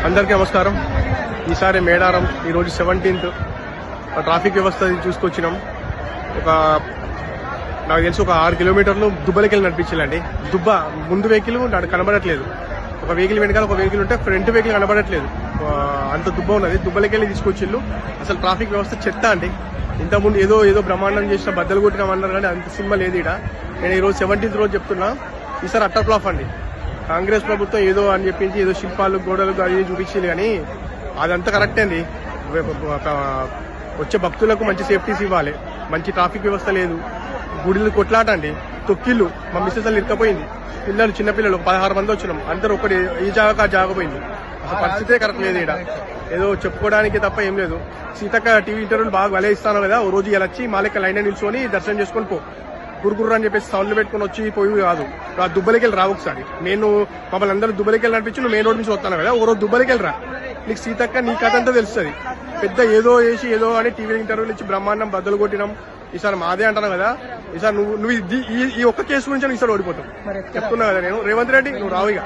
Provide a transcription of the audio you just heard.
అందరికీ నమస్కారం. ఈసారి మేడారం ఈరోజు 17th ట్రాఫిక్ వ్యవస్థ చూసుకొచ్చినాం. నాకు తెలిసి ఒక 6 కిలోమీటర్లు దుబ్బలకెళ్ళి నడిపించాలండి. దుబ్బ ముందు వెహికల్ నాకు కనబడట్లేదు. ఒక వెహికల్ వెనకాల ఒక వెహికల్ ఉంటే ఫ్రంట్ వెహికల్ కనబడట్లేదు. అంత దుబ్బ ఉన్నది. దుబ్బలకెళ్ళి తీసుకొచ్చిళ్ళు. అసలు ట్రాఫిక్ వ్యవస్థ చెత్త అండి. ఇంతకుముందు ఏదో బ్రహ్మాండం చేసిన బద్దలు కొట్టినామన్నారు కానీ అంత సినిమా లేదు ఇక్కడ. నేను ఈరోజు 17th రోజు చెప్తున్నా, ఈసారి అట్టర్ ఫ్లాప్ అండి. కాంగ్రెస్ ప్రభుత్వం ఏదో అని చెప్పించి ఏదో శిల్పాలు గోడలు అది చూపించింది కానీ అదంతా కరెక్టే అండి. వచ్చే భక్తులకు మంచి సేఫ్టీస్ ఇవ్వాలి. మంచి ట్రాఫిక్ వ్యవస్థ లేదు. గుడిలు కొట్లాట అండి. తొక్కిళ్ళు మా మిస్సెస్ వాళ్ళు ఇరుకపోయింది. పిల్లలు చిన్నపిల్లలు 16 మంది వచ్చినాం. అందరూ ఒకటి ఈ జాగా జాగపోయింది. అసలు పరిస్థితే కరెక్ట్ లేదు ఇక్కడ. ఏదో చెప్పుకోవడానికి తప్ప ఏం లేదు. సీతక్క టీవీ ఇంటర్వ్యూలు బాగా వలే ఇస్తాను కదా, ఓ రోజు ఇలా వచ్చి మా లెక్క లైన్ నిల్చొని దర్శనం చేసుకొని పో. గురుగురు అని చెప్పేసి సౌండ్లు పెట్టుకుని వచ్చి పోయి కాదు. ఆ దుబ్బలకెళ్ళి రా ఒకసారి. నేను మమ్మల్ని అందరూ దుబ్బలకెళ్ళి నడిపించి నువ్వు మెయిన్ రోడ్ నుంచి వస్తాను కదా, ఓ రోజు దుబ్బలకెళ్ళి రా. నీకు సీతక్క నీ కథ అంతా తెలుస్తుంది. పెద్ద ఏదో వేసి ఏదో అని టీవీ ఇంటర్వ్యూలు ఇచ్చి బ్రహ్మాండం బద్దలు కొట్టినాం. ఈసారి మాదే అంటాను కదా. ఈసారి నువ్వు ఈ ఒక్క కేసు గురించి ఈసారి ఓడిపోతావు చెప్తున్నా కదా నేను. రేవంత్ రెడ్డి నువ్వు రావు ఇక.